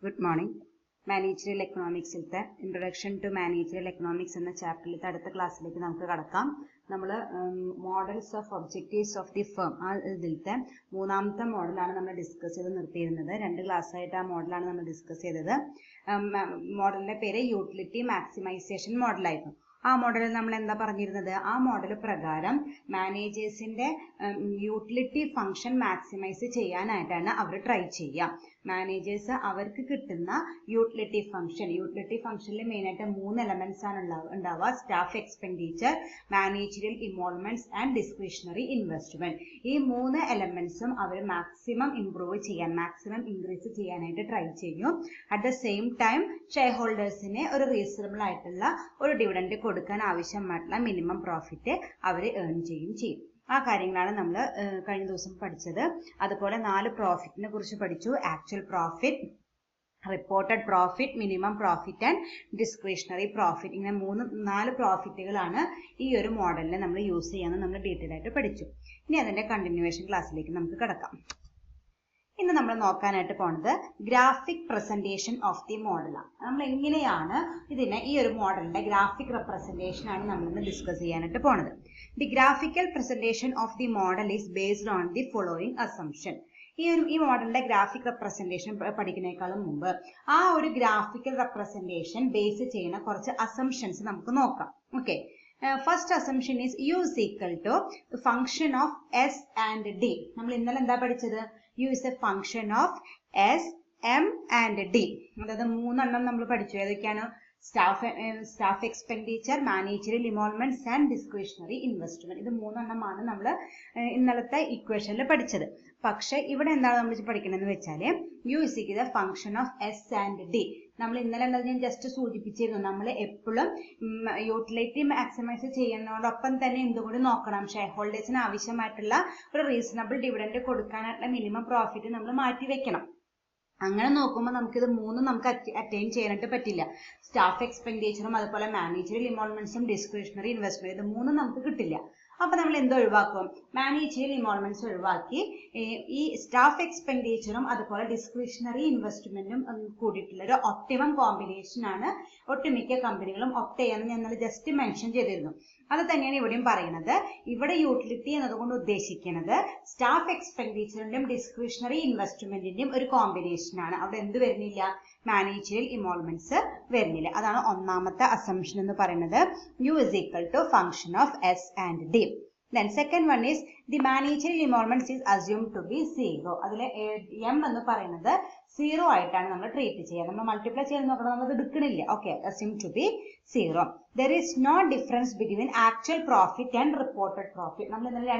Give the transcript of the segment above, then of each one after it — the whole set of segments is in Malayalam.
Good morning. Managerial Economics Introduction to Managerial Economics എന്ന ചാപ്റ്ററിലത്തെ അടുത്ത ക്ലാസ്സിലേക്ക് നമുക്ക് കടക്കാം. നമ്മൾ models of objectives of the firm ആ ഇതിലത്തെ മൂന്നാമത്തെ മോഡലാണ് നമ്മൾ ഡിസ്കസ് ചെയ്ത് നിർത്തിയിരുന്നത്. 2 ക്ലാസ്സായിട്ട് ആ മോഡലാണ് നമ്മൾ ഡിസ്കസ് ചെയ്തത്. മോഡലിന്റെ പേര് യൂട്ടിലിറ്റി മാക്സിമൈസേഷൻ മോഡലായിരുന്നു. ആ മോഡലിൽ നമ്മൾ എന്താ പറഞ്ഞിരുന്നത്? ആ മോഡൽ പ്രകാരം മാനേജേഴ്സിന്റെ യൂട്ടിലിറ്റി ഫംഗ്ഷൻ മാക്സിമൈസ് ചെയ്യാനായിട്ടാണ് അവർ ട്രൈ ചെയ്യുക. മാനേജേഴ്സ് അവർക്ക് കിട്ടുന്ന യൂട്ടിലിറ്റി ഫംഗ്ഷനിൽ മെയിനായിട്ട് 3 എലമെന്റ്സ് ആണ് ഉണ്ടാവുക: staff expenditure, managerial involvements and discretionary investment. ഈ 3 എലമെന്റ്സും അവർ മാക്സിമം ഇൻക്രീസ് ചെയ്യാനായിട്ട് ട്രൈ ചെയ്യും. At the same time share ഹോൾഡേഴ്സിന് ഒരു റീസണബിൾ ആയിട്ടുള്ള ഒരു ഡിവിഡൻഡ് കൊടുക്കാൻ ആവശ്യമായിട്ടുള്ള മിനിമം പ്രോഫിറ്റ് അവർ ഏൺ ചെയ്യും. ആ കാര്യങ്ങളാണ് നമ്മൾ കഴിഞ്ഞ ദിവസം പഠിച്ചത്. അതുപോലെ 4 പ്രോഫിറ്റിനെ കുറിച്ച് പഠിച്ചു: actual profit, reported profit, minimum profit and discretionary profit. ഇങ്ങനെ 4 പ്രോഫിറ്റുകളാണ് ഈ ഒരു മോഡലിൽ നമ്മൾ യൂസ് ചെയ്യാമെന്ന് നമ്മൾ ഡീറ്റെയിൽ ആയിട്ട് പഠിച്ചു. ഇനി അതിന്റെ കണ്ടിന്യൂവേഷൻ ക്ലാസ്സിലേക്ക് നമുക്ക് കടക്കാം. ഇന്ന് നമ്മൾ നോക്കാനായിട്ട് പോണത് ഗ്രാഫിക് പ്രസന്റേഷൻ ഓഫ് ദി മോഡലാണ്. നമ്മൾ എങ്ങനെയാണ് ഈ ഒരു മോഡലിന്റെ ഗ്രാഫിക് റെപ്രസെന്റേഷൻ ആണ് നമ്മൾ ഇന്ന് ഡിസ്കസ് ചെയ്യാനായിട്ട് പോണത്. The graphical presentation of the model is based on the following assumption. ഈ മോഡലിന്റെ ഗ്രാഫിക് റെപ്രസെന്റേഷൻ പഠിക്കുന്നതിനേക്കാളും മുമ്പ് ആ ഒരു ഗ്രാഫിക്കൽ റെപ്രസെന്റേഷൻ ബേസ് ചെയ്യുന്ന കുറച്ച് അസംഷൻസ് നമുക്ക് നോക്കാം. Okay, first assumption is U is equal to function of S and D. നമ്മൾ ഇന്നലെ എന്താ പഠിച്ചത്? U is a function of S, M and D. അതായത് 3 എണ്ണം നമ്മൾ പഠിച്ചു. ഏതൊക്കെയാണ്? Staff expenditure, managerial involvements and discretionary investment. ഇത് 3 എണ്ണമാണ് നമ്മൾ ഇന്നലത്തെ ഇക്വേഷനിൽ പഠിച്ചത്. പക്ഷെ ഇവിടെ എന്താണ് നമ്മൾ പഠിക്കണമെന്ന് വെച്ചാല് U is equal to function of S and D. നമ്മൾ ഇന്നലെ ഞാൻ ജസ്റ്റ് സൂചിപ്പിച്ചിരുന്നു, നമ്മൾ എപ്പോഴും യൂട്ടിലിറ്റി മാക്സിമൈസ് ചെയ്യുന്നതോടൊപ്പം തന്നെ എന്തുകൂടി നോക്കണം? ഷെയർ ഹോൾഡേഴ്സിന് ആവശ്യമായിട്ടുള്ള ഒരു റീസണബിൾ ഡിവിഡൻഡ് കൊടുക്കാനായിട്ടുള്ള മിനിമം പ്രോഫിറ്റ് നമ്മൾ മാറ്റി വെക്കണം. അങ്ങനെ നോക്കുമ്പോൾ നമുക്കിത് 3 നമുക്ക് അറ്റൈൻ ചെയ്യാനായിട്ട് പറ്റില്ല. സ്റ്റാഫ് എക്സ്പെൻഡിച്ചറും അതുപോലെ മാനേജറിയൽ ഇൻവോൾവ്മെന്റ്സും ഡിസ്ക്രിഷണറി ഇൻവെസ്റ്റ്മെന്റ്, ഇത് 3 നമുക്ക് കിട്ടില്ല. അപ്പൊ നമ്മൾ എന്തോ ഒഴിവാക്കും? മാനേജറിയൽ ഇൻവോൾവ്മെന്റ്സ് ഒഴിവാക്കി ഈ സ്റ്റാഫ് എക്സ്പെൻഡിച്ചറും അതുപോലെ ഡിസ്ക്രിഷണറി ഇൻവെസ്റ്റ്മെന്റും കൂടിയിട്ടുള്ള ഒരു ഒപ്റ്റിമം കോമ്പിനേഷൻ ആണ് ഒട്ടുമിക്ക കമ്പനികളും ഒപ്റ്റ് ചെയ്യാന്ന് ഞാൻ ജസ്റ്റ് മെൻഷൻ ചെയ്തിരുന്നു. അത് തന്നെയാണ് ഇവിടെയും പറയുന്നത്. ഇവിടെ യൂട്ടിലിറ്റി എന്നതുകൊണ്ട് ഉദ്ദേശിക്കുന്നത് സ്റ്റാഫ് എക്സ്പെൻഡിച്ചറിന്റെയും ഡിസ്ക്രിഷണറി ഇൻവെസ്റ്റ്മെന്റിന്റെയും ഒരു കോമ്പിനേഷൻ ആണ്. അവിടെ എന്ത് വരുന്നില്ല? മാനേജറിയൽ ഇൻവോൾവ്മെന്റ്സ് വരുന്നില്ല. അതാണ് ഒന്നാമത്തെ അസംഷൻ എന്ന് പറയുന്നത്. U is equal to function of S and D. Then second one is the managerial involvements is assumed to be 0. അതിലെ M എന്ന് പറയുന്നത് 0 ആയിട്ടാണ് നമ്മൾ ട്രീറ്റ് ചെയ്യുക. നമ്മൾ മൾട്ടിപ്ലൈ ചെയ്ത് നോക്കണം, നമ്മൾ എടുക്കണില്ല. Okay, assumed to be 0. There is no difference between actual profit and reported profit. നമ്മൾ ഇന്നലെ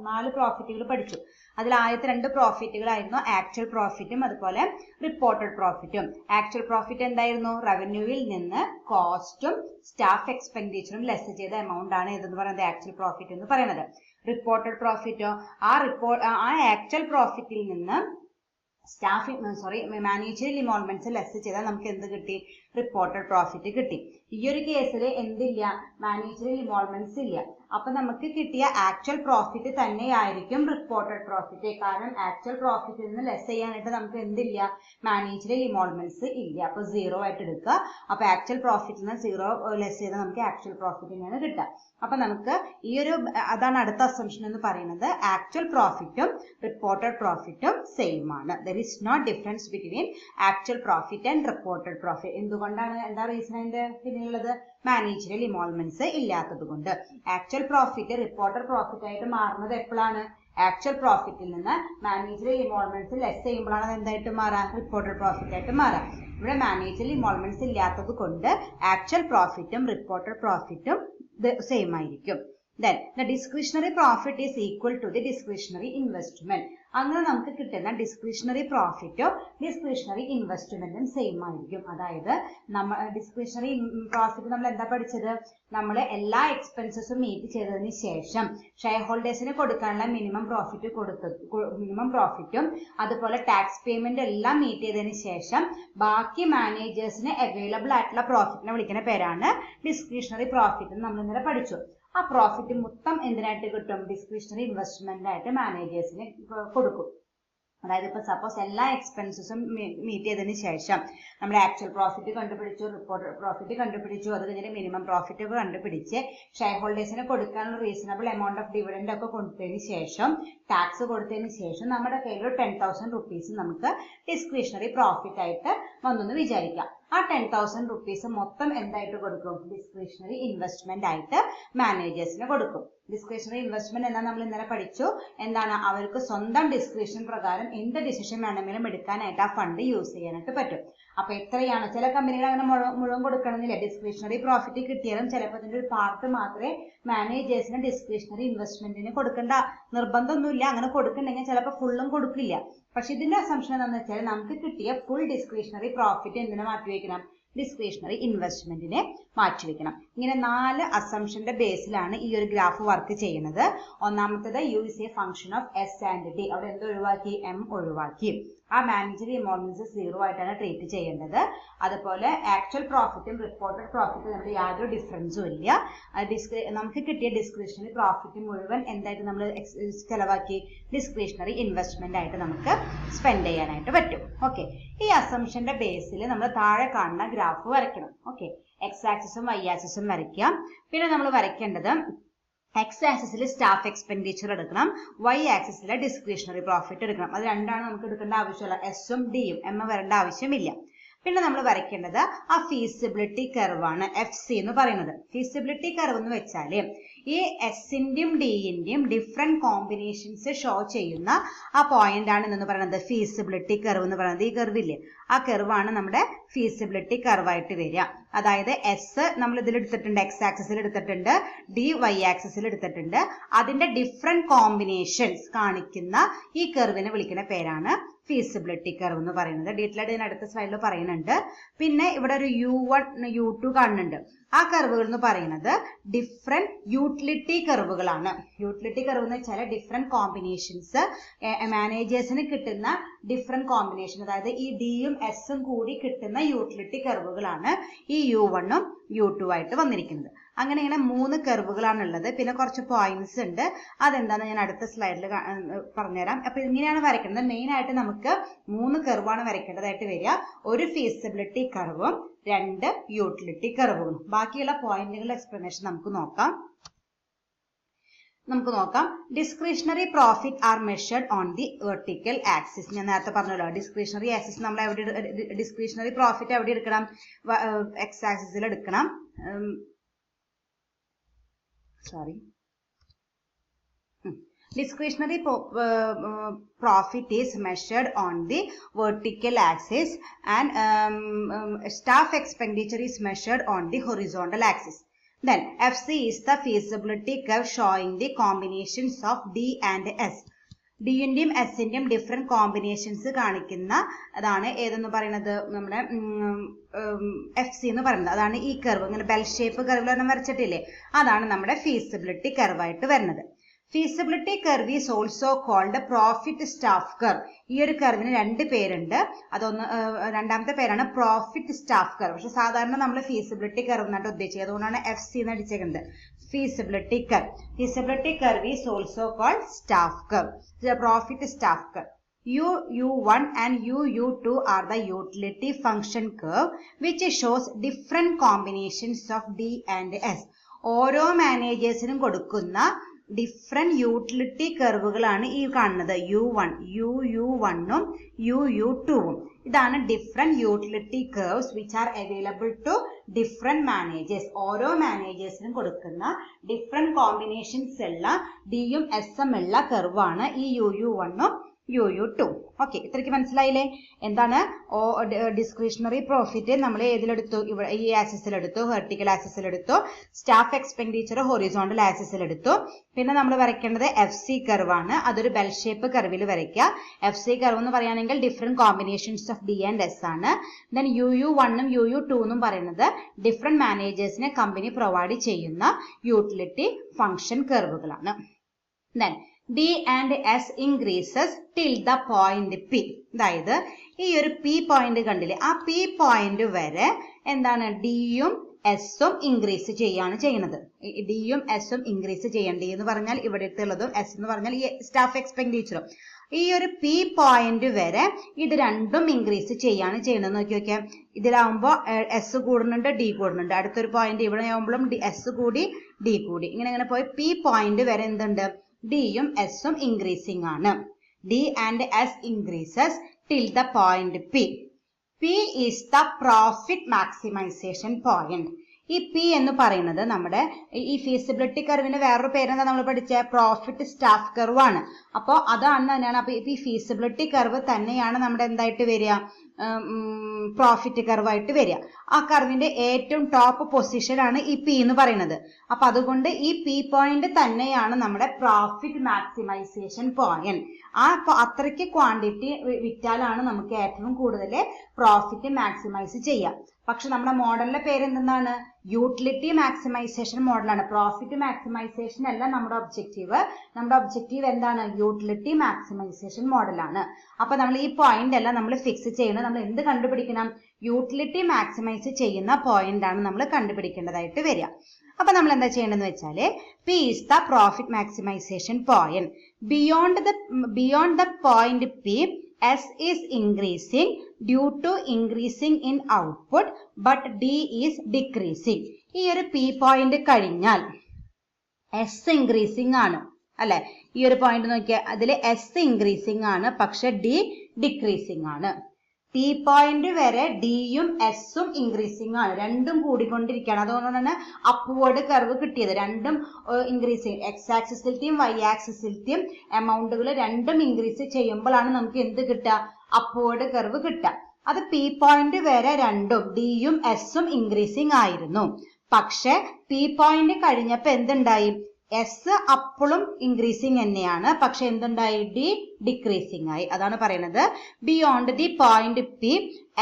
4 പ്രോഫിറ്റുകൾ പഠിച്ചു. അതിൽ ആദ്യത്തെ 2 പ്രോഫിറ്റുകളായിരുന്നു ആക്ച്വൽ പ്രോഫിറ്റും അതുപോലെ റിപ്പോർട്ടഡ് പ്രോഫിറ്റും. ആക്ച്വൽ പ്രോഫിറ്റ് എന്തായിരുന്നു? റവന്യൂവിൽ നിന്ന് കോസ്റ്റും സ്റ്റാഫ് എക്സ്പെൻഡിച്ചറും ലെസ് ചെയ്ത എമൗണ്ട് ആണ് ഇതെന്ന് പറയുന്നത് ആക്ച്വൽ പ്രോഫിറ്റ് എന്ന് പറയുന്നത്. റിപ്പോർട്ടഡ് പ്രോഫിറ്റോ ആ ആക്ച്വൽ പ്രോഫിറ്റിൽ നിന്ന് മാനേജറിയൽ ഇൻവോൾവ്മെന്റ്സ് ലെസ് ചെയ്താൽ നമുക്ക് എന്ത് കിട്ടി? റിപ്പോർട്ടഡ് പ്രോഫിറ്റ് കിട്ടി. ഈ ഒരു കേസിൽ എന്തില്ല? മാനേജറിയൽ ഇൻവോൾവ്മെന്റ്സ് ഇല്ല. അപ്പൊ നമുക്ക് കിട്ടിയ ആക്ച്വൽ പ്രോഫിറ്റ് തന്നെയായിരിക്കും റിപ്പോർട്ടഡ് പ്രോഫിറ്റ്. കാരണം ആക്ച്വൽ പ്രോഫിറ്റിൽ നിന്ന് ലെസ് ചെയ്യാനായിട്ട് നമുക്ക് എന്തില്ല? മാനേജറിയൽ ഇൻവോൾവ്മെന്റ്സ് ഇല്ല. അപ്പൊ 0 ആയിട്ട് എടുക്കുക. അപ്പൊ ആക്ച്വൽ പ്രോഫിറ്റിൽ നിന്ന് 0 ലെസ് ചെയ്താൽ നമുക്ക് ആക്ച്വൽ പ്രോഫിറ്റ് തന്നെയാണ് കിട്ടുക. അപ്പൊ നമുക്ക് അതാണ് അടുത്ത അസംഷൻ എന്ന് പറയുന്നത്. ആക്ച്വൽ പ്രോഫിറ്റും റിപ്പോർട്ടഡ് പ്രോഫിറ്റും സെയിം ആണ്. There is no difference between actual profit and reported profit. എന്തുകൊണ്ടാണ്? എന്താ റീസൺ അതിന്റെ പിന്നിലുള്ളത്? മാനേജറിയൽ ഇൻവോൾവ്മെന്റ്സ് ഇല്ലാത്തത് കൊണ്ട്. ആക്ച്വൽ പ്രോഫിറ്റ് റിപ്പോർട്ടഡ് പ്രോഫിറ്റ് ആയിട്ട് മാറുന്നത് എപ്പോഴാണ്? ആക്ച്വൽ പ്രോഫിറ്റിൽ നിന്ന് മാനേജറിയൽ ഇൻവോൾവ്മെന്റ്സ് ലെസ് ചെയ്യുമ്പോഴാണ് അത് എന്തായിട്ട് മാറാം? റിപ്പോർട്ടഡ് പ്രോഫിറ്റ് ആയിട്ട് മാറാം. ഇവിടെ മാനേജറിയൽ ഇൻവോൾവ്മെന്റ്സ് ഇല്ലാത്തത് കൊണ്ട് ആക്ച്വൽ പ്രോഫിറ്റും റിപ്പോർട്ടഡ് പ്രോഫിറ്റും സെയിം ആയിരിക്കും. Then the discretionary profit is equal to the discretionary investment. അങ്ങനെ നമുക്ക് കിട്ടുന്ന ഡിസ്ക്രിഷണറി പ്രോഫിറ്റോ ഡിസ്ക്രിഷണറി ഇൻവെസ്റ്റ്മെന്റും സെയിം ആയിരിക്കും. അതായത് ഡിസ്ക്രിഷണറി പ്രോഫിറ്റ് നമ്മൾ എന്താ പഠിച്ചത്? നമ്മൾ എല്ലാ എക്സ്പെൻസസും മീറ്റ് ചെയ്തതിന് ശേഷം ഷെയർ ഹോൾഡേഴ്സിന് കൊടുക്കാനുള്ള മിനിമം പ്രോഫിറ്റും അതുപോലെ ടാക്സ് പേയ്മെന്റ് എല്ലാം മീറ്റ് ചെയ്തതിന് ശേഷം ബാക്കി മാനേജേഴ്സിന് അവൈലബിൾ ആയിട്ടുള്ള പ്രോഫിറ്റിനെ വിളിക്കുന്ന പേരാണ് ഡിസ്ക്രിഷണറി പ്രോഫിറ്റ് എന്ന് നമ്മൾ ഇന്നലെ പഠിച്ചു. ആ പ്രോഫിറ്റ് മൊത്തം എന്തിനായിട്ട് കിട്ടും? ഡിസ്ക്രിഷണറി ഇൻവെസ്റ്റ്മെന്റ് ആയിട്ട് മാനേജേഴ്സിന് കൊടുക്കും. അതായത് ഇപ്പോൾ സപ്പോസ് എല്ലാ എക്സ്പെൻസസും മീറ്റ് ചെയ്തതിന് ശേഷം നമ്മുടെ ആക്ച്വൽ പ്രോഫിറ്റ് കണ്ടുപിടിച്ചു, റിപ്പോർട്ടഡ് പ്രോഫിറ്റ് കണ്ടുപിടിച്ചു, അത് കഴിഞ്ഞിട്ട് മിനിമം പ്രോഫിറ്റ് ഒക്കെ കണ്ടുപിടിച്ച് ഷെയർ ഹോൾഡേഴ്സിന് കൊടുക്കാനുള്ള റീസണബിൾ എമൗണ്ട് ഓഫ് ഡിവിഡൻഡ് ഒക്കെ കൊടുത്തതിന് ശേഷം, ടാക്സ് കൊടുത്തതിന് ശേഷം നമ്മുടെ കയ്യിൽ ഒരു 10,000 റുപ്പീസ് നമുക്ക് ഡിസ്ക്രിഷണറി പ്രോഫിറ്റ് ആയിട്ട് വന്നെന്ന് വിചാരിക്കാം. ആ 10,000 റുപ്പീസ് മൊത്തം എന്തായിട്ട് കൊടുക്കും? ഡിസ്ക്രിഷണറി ഇൻവെസ്റ്റ്മെന്റ് ആയിട്ട് മാനേജേഴ്സിന് കൊടുക്കും. ഡിസ്ക്രിഷണറി ഇൻവെസ്റ്റ്മെന്റ് എന്നാൽ നമ്മൾ ഇന്നലെ പഠിച്ചു. എന്താണ്? അവർക്ക് സ്വന്തം ഡിസ്ക്രിഷൻ പ്രകാരം എന്ത് ഡിസിഷൻ വേണമെങ്കിലും എടുക്കാനായിട്ട് ആ ഫണ്ട് യൂസ് ചെയ്യാനായിട്ട് പറ്റും. അപ്പൊ എത്രയാണ്? ചില കമ്പനികൾ അങ്ങനെ മുഴുവൻ കൊടുക്കണമെന്നില്ല. ഡിസ്ക്രിഷണറി പ്രോഫിറ്റ് കിട്ടിയാലും ചിലപ്പോൾ അതിന്റെ ഒരു പാർട്ട് മാത്രമേ മാനേജേഴ്സിന് ഡിസ്ക്രിഷണറി ഇൻവെസ്റ്റ്മെന്റിന് കൊടുക്കേണ്ട നിർബന്ധമൊന്നുമില്ല. അങ്ങനെ കൊടുക്കണമെങ്കിൽ ചിലപ്പോൾ ഫുള്ളും കൊടുക്കില്ല. പക്ഷെ ഇതിന്റെ അസംഷൻ എന്താണെന്ന് വെച്ചാൽ നമുക്ക് കിട്ടിയ ഫുൾ ഡിസ്ക്രിഷണറി പ്രോഫിറ്റ് എന്തിനെ മാറ്റിവെക്കണം? ഡിസ്ക്രിഷണറി ഇൻവെസ്റ്റ്മെന്റിനെ മാറ്റിവെക്കണം. ഇങ്ങനെ 4 അസംഷന്റെ ബേസിലാണ് ഈ ഒരു ഗ്രാഫ് വർക്ക് ചെയ്യുന്നത്. ഒന്നാമത്തേത് U is a function of S and D. അവിടെ എന്ത് ഒഴിവാക്കി? എം ഒഴിവാക്കി. ആ മാനേജറി ഇമോർട്ടൻസ് 0 ആയിട്ടാണ് ട്രീറ്റ് ചെയ്യേണ്ടത്. അതുപോലെ ആക്ച്വൽ പ്രോഫിറ്റും റിപ്പോർട്ടഡ് പ്രോഫിറ്റും തമ്മിൽ യാതൊരു ഡിഫറൻസും ഇല്ല. നമുക്ക് കിട്ടിയ ഡിസ്ക്രിഷണറി പ്രോഫിറ്റ് മുഴുവൻ എന്തായിട്ട് നമ്മൾ ചെലവാക്കി? ഡിസ്ക്രിഷണറി ഇൻവെസ്റ്റ്മെന്റ് ആയിട്ട് നമുക്ക് സ്പെൻഡ് ചെയ്യാനായിട്ട് പറ്റും. ഓക്കെ, ഈ അസംഷന്റെ ബേസിൽ നമ്മൾ താഴെ കാണുന്ന ഗ്രാഫ് വരയ്ക്കണം. ഓക്കെ, എക്സ് ആക്സിസും വൈ ആക്സിസും വരയ്ക്കാം. പിന്നെ നമ്മൾ വരയ്ക്കേണ്ടത് എക്സ് ആക്സിസിൽ സ്റ്റാഫ് എക്സ്പെൻഡിച്ചർ എടുക്കണം, വൈ ആക്സിസിൽ ഡിസ്ക്രിഷണറി പ്രോഫിറ്റ് എടുക്കണം. അത് രണ്ടാണ് നമുക്ക് എടുക്കേണ്ട ആവശ്യമുള്ള. എസും ഡിയും എം വരേണ്ട ആവശ്യമില്ല. പിന്നെ നമ്മൾ വരയ്ക്കേണ്ടത് ആ ഫീസിബിലിറ്റി കർവാണ്, FC എന്ന് പറയുന്നത്. ഫീസിബിലിറ്റി കർവ് എന്ന് വെച്ചാൽ ഈ എസിന്റെയും ഡിന്റെയും ഡിഫറെന്റ് കോമ്പിനേഷൻസ് ഷോ ചെയ്യുന്ന ആ പോയിന്റ് ആണ് എന്ന് പറയുന്നത് ഫീസിബിലിറ്റി കർവ് എന്ന് പറയുന്നത്. ഈ കർവില്ലേ, ആ കർവാണ് നമ്മുടെ ഫീസിബിലിറ്റി കർവായിട്ട് വരിക. അതായത് എസ് നമ്മൾ ഇതിൽ എടുത്തിട്ടുണ്ട്, എക്സ് ആക്സിസിൽ എടുത്തിട്ടുണ്ട്, ഡി വൈ ആക്സിസിൽ എടുത്തിട്ടുണ്ട്. അതിന്റെ ഡിഫറെന്റ് കോമ്പിനേഷൻസ് കാണിക്കുന്ന ഈ കർവിനെ വിളിക്കുന്ന പേരാണ് ഫീസിബിലിറ്റി കർവ് എന്ന് പറയുന്നത്. ഡീറ്റെയിൽ ആയിട്ട് ഞാൻ അടുത്ത സ്ലൈഡിൽ പറയുന്നുണ്ട്. പിന്നെ ഇവിടെ ഒരു U1 U2 കാണുന്നുണ്ട്. ആ കർവുകൾ എന്ന് പറയുന്നത് ഡിഫറെന്റ് യൂട്ടിലിറ്റി കർവുകളാണ്. യൂട്ടിലിറ്റി കർവ് എന്ന് വെച്ചാൽ ഡിഫറെന്റ് കോമ്പിനേഷൻസ് മാനേജേഴ്സിന് കിട്ടുന്ന ഡിഫറെന്റ് കോമ്പിനേഷൻ, അതായത് ഈ ഡിയും എസും കൂടി കിട്ടുന്ന യൂട്ടിലിറ്റി കർവുകളാണ് ഈ U1 ഉം U2 ആയിട്ട് വന്നിരിക്കുന്നത്. അങ്ങനെ ഇങ്ങനെ 3 കർവുകളാണുള്ളത്. പിന്നെ കുറച്ച് പോയിന്റ്സ് ഉണ്ട്, അതെന്താണെന്ന് ഞാൻ അടുത്ത സ്ലൈഡിൽ പറഞ്ഞുതരാം. അപ്പൊ ഇങ്ങനെയാണ് വരയ്ക്കുന്നത്. മെയിൻ ആയിട്ട് നമുക്ക് 3 കർവാണ് വരയ്ക്കേണ്ടതായിട്ട് വരിക. ഒരു ഫീസിബിലിറ്റി കർവും 2 യൂട്ടിലിറ്റി കർവുകളും. ബാക്കിയുള്ള പോയിന്റുകളുടെ എക്സ്പ്ലനേഷൻ നമുക്ക് നോക്കാം. Discretionary profit are measured on the vertical axis. ഞാൻ നേരത്തെ പറഞ്ഞല്ലോ, ഡിസ്ക്രിഷണറി ആക്സിസ് നമ്മൾ ഡിസ്ക്രിഷണറി പ്രോഫിറ്റ് എവിടെ എടുക്കണം? എക്സ് ആക്സിസിൽ എടുക്കണം. Discretionary profit is measured on the vertical axis and staff expenditure is measured on the horizontal axis. Then FC is the feasibility curve showing the combinations of D and S. ഡിന്റെയും എസിന്റെയും ഡിഫറെന്റ് കോമ്പിനേഷൻസ് കാണിക്കുന്ന അതാണ് ഏതെന്ന് പറയുന്നത്? നമ്മുടെ FC എന്ന് പറയുന്നത്. അതാണ് ഈ കർവ്. ഇങ്ങനെ ബെൽ ഷേപ്പ് കർവിലൊന്നും വരച്ചിട്ടില്ലേ, അതാണ് നമ്മുടെ ഫീസിബിലിറ്റി കർവായിട്ട് വരുന്നത്. Feasibility curve is also called profit staff curve. ഈ ഒരു കർവിന് 2 പേരുണ്ട്. രണ്ടാമത്തെ പേരാണ് പ്രോഫിറ്റ് സ്റ്റാഫ് കർവ്. പക്ഷെ സാധാരണ നമ്മൾ ഫീസിബിലിറ്റി കർവ് എന്നാണ് ഉദ്ദേശിച്ചത്, അതുകൊണ്ടാണ് FC എന്ന് അടിച്ചേക്കുന്നത്. Feasibility curve is also called staff curve, profit staff curve. U1 and U2 are the utility function curve which shows different combinations of D and S. ഓരോ മാനേജേഴ്സിനും കൊടുക്കുന്ന ഡിഫറെന്റ് യൂട്ടിലിറ്റി കർവുകളാണ് ഈ കാണുന്നത്. U1 UU1ഉം UU2ഉം. ഇതാണ് different utility curves which are available to different managers. ഓരോ മാനേജേഴ്സിനും കൊടുക്കുന്ന ഡിഫറെന്റ് കോമ്പിനേഷൻസ് ഉള്ള ഡിയും എസും ഉള്ള കർവാണ് ഈ UU1ഉം UU2. ഓക്കെ, ഇത്രയ്ക്ക് മനസ്സിലായില്ലേ? എന്താണ് ഡിസ്ക്രിഷണറി പ്രോഫിറ്റ് നമ്മൾ ഏതിലെടുത്തു? ഇവിടെ ഈ ആക്സിസിലെടുത്തു, വെർട്ടിക്കൽ ആക്സിസിലെടുത്തു. സ്റ്റാഫ് എക്സ്പെൻഡിച്ചർ ഹൊറിസോണ്ടൽ ആക്സിസിലെടുത്തു. പിന്നെ നമ്മൾ വരയ്ക്കേണ്ടത് FC കർവാണ്. അതൊരു ബെൽ ഷേപ്പ് കർവിൽ വരയ്ക്കുക. FC കർവ് എന്ന് പറയുകയാണെങ്കിൽ different combinations of D and S ആണ്. ദെൻ UU1ഉം UU2 പറയുന്നത് ഡിഫറെന്റ് മാനേജേഴ്സിനെ കമ്പനി പ്രൊവൈഡ് ചെയ്യുന്ന യൂട്ടിലിറ്റി ഫംഗ്ഷൻ കർവുകളാണ്. Then D and S increases till the point P. അതായത് ഈ ഒരു P പോയിന്റ് കണ്ടില്ലേ, ആ P പോയിന്റ് വരെ എന്താണ്? ഡിയും എസും ഇൻക്രീസ് ചെയ്യാണ് ചെയ്യുന്നത്. ഡിയും എസും ഇൻക്രീസ് ചെയ്യണം. ഡി എന്ന് പറഞ്ഞാൽ ഇവിടെ ഉള്ളതും എസ് എന്ന് പറഞ്ഞാൽ ഈ സ്റ്റാഫ് എക്സ്പെൻഡിച്ചറും. ഈ ഒരു പി പോയിന്റ് വരെ ഇത് രണ്ടും ഇൻക്രീസ് ചെയ്യാണ് ചെയ്യുന്നത്. നോക്കി നോക്കിയാൽ ഇതിലാവുമ്പോൾ എസ് കൂടുന്നുണ്ട്, ഡി കൂടുന്നുണ്ട്. അടുത്തൊരു പോയിന്റ് ഇവിടെ ആവുമ്പോഴും എസ് കൂടി ഡി കൂടി, ഇങ്ങനെ പോയി പി പോയിന്റ് വരെ എന്തുണ്ട്, ഡിയും എസും ഇൻക്രീസിങ് ആണ്. D and S increases till the point P. P is the profit maximisation point. ഈ പി എന്ന് പറയുന്നത് നമ്മുടെ ഈ ഫീസിബിലിറ്റി കർവിന്റെ വേറൊരു പേരെന്താ നമ്മൾ പഠിച്ച പ്രോഫിറ്റ് സ്റ്റാഫ് കർവ് ആണ്. അപ്പോൾ അതാണ് തന്നെയാണ്. അപ്പൊ ഈ ഫീസിബിലിറ്റി കർവ് തന്നെയാണ് നമ്മുടെ എന്തായിട്ട് വരിക, പ്രോഫിറ്റ് കർവായിട്ട് വരിക. ആ കർവിന്റെ ഏറ്റവും ടോപ്പ് പൊസിഷൻ ആണ് ഈ പി എന്ന് പറയുന്നത്. അപ്പൊ അതുകൊണ്ട് ഈ പി പോയിന്റ് തന്നെയാണ് നമ്മുടെ പ്രോഫിറ്റ് മാക്സിമൈസേഷൻ പോയിന്റ്. അത്രയ്ക്ക് ക്വാണ്ടിറ്റി വിറ്റാലാണ് നമുക്ക് ഏറ്റവും കൂടുതൽ പ്രോഫിറ്റ് മാക്സിമൈസ് ചെയ്യുക. പക്ഷെ നമ്മുടെ മോഡലിന്റെ പേര് എന്താണ്, യൂട്ടിലിറ്റി മാക്സിമൈസേഷൻ മോഡലാണ്. പ്രോഫിറ്റ് മാക്സിമൈസേഷൻ അല്ല നമ്മുടെ ഒബ്ജക്റ്റീവ്. നമ്മുടെ ഒബ്ജക്റ്റീവ് എന്താണ്, യൂട്ടിലിറ്റി മാക്സിമൈസേഷൻ മോഡലാണ്. അപ്പൊ നമ്മൾ ഈ പോയിന്റ് എല്ലാം നമ്മൾ ഫിക്സ് ചെയ്യണം. നമ്മൾ എന്ത് കണ്ടുപിടിക്കണം, യൂട്ടിലിറ്റി മാക്സിമൈസ് ചെയ്യുന്ന പോയിന്റ് ആണ് നമ്മൾ കണ്ടുപിടിക്കേണ്ടതായിട്ട് വരിക. അപ്പൊ നമ്മൾ എന്താ ചെയ്യേണ്ടതെന്ന് വെച്ചാല്, P is the profit maximisation point. Beyond the point P, S is increasing due to increasing in output, but D is decreasing. ഈ ഒരു P പോയിന്റ് കഴിഞ്ഞാൽ S increasing ആണ് അല്ലെ. ഈ ഒരു പോയിന്റ് നോക്കിയാൽ അതിൽ S increasing ആണ്, പക്ഷെ D decreasing ആണ്. P പോയിന്റ് വരെ ഡിയും എസും ഇൻക്രീസിങ് ആണ്, രണ്ടും കൂടിക്കൊണ്ടിരിക്കുകയാണ്. അതുകൊണ്ടാണ് അപ്വേർഡ് കർവ് കിട്ടിയത്. രണ്ടും ഇൻക്രീസിങ്, എക്സ് ആക്സിസിലത്തെയും വൈ ആക്സിസിലത്തെയും എമൗണ്ടുകൾ രണ്ടും ഇൻക്രീസ് ചെയ്യുമ്പോഴാണ് നമുക്ക് എന്ത് കിട്ടുക, അപ്വേർഡ് കർവ് കിട്ടുക. അത് പി പോയിന്റ് വരെ രണ്ടും ഡിയും എസും ഇൻക്രീസിങ് ആയിരുന്നു. പക്ഷെ പി പോയിന്റ് കഴിഞ്ഞപ്പോ എന്തുണ്ടായി, എസ് അപ്പോഴും ഇൻക്രീസിങ് തന്നെയാണ്, പക്ഷെ എന്തുണ്ടായി, ഡി ഡിക്രീസിങ് ആയി. അതാണ് പറയുന്നത്, beyond the point P